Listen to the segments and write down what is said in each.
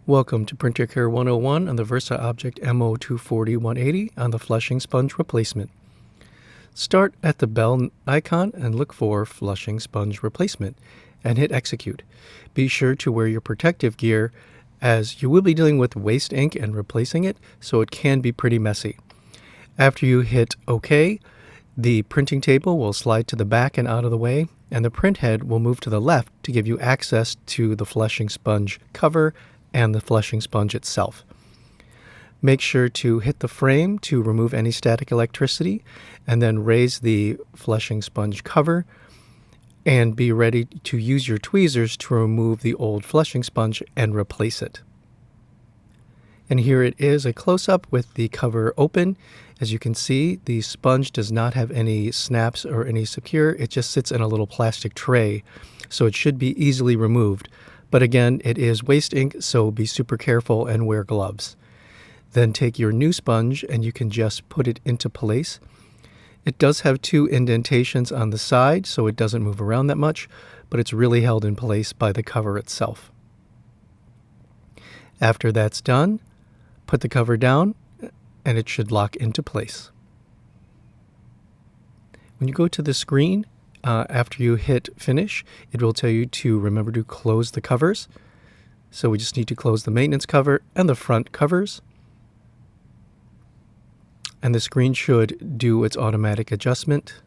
Welcome to Printer Care 101 on the Versa Object MO240-180 on the flushing sponge replacement. Start at the bell icon and look for Flushing Sponge Replacement and hit Execute. Be sure to wear your protective gear as you will be dealing with waste ink and replacing it, so it can be pretty messy. After you hit OK, the printing table will slide to the back and out of the way, and the print head will move to the left to give you access to the flushing sponge cover and the flushing sponge itself. Make sure to hit the frame to remove any static electricity, and then raise the flushing sponge cover, and be ready to use your tweezers to remove the old flushing sponge and replace it. And here it is, a close-up with the cover open. As you can see, the sponge does not have any snaps or any secure. It just sits in a little plastic tray, so it should be easily removed. But again, it is waste ink, so be super careful and wear gloves. Then take your new sponge and you can just put it into place. It does have two indentations on the side, so it doesn't move around that much, but it's really held in place by the cover itself. After that's done, put the cover down and it should lock into place. When you go to the screen, after you hit finish, it will tell you to remember to close the covers. So we just need to close the maintenance cover and the front covers. And the screen should do its automatic adjustment.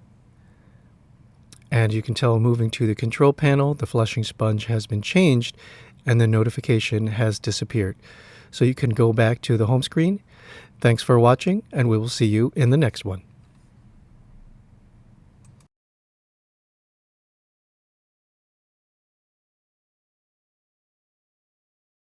And you can tell moving to the control panel, the flushing sponge has been changed and the notification has disappeared. So you can go back to the home screen. Thanks for watching, and we will see you in the next one.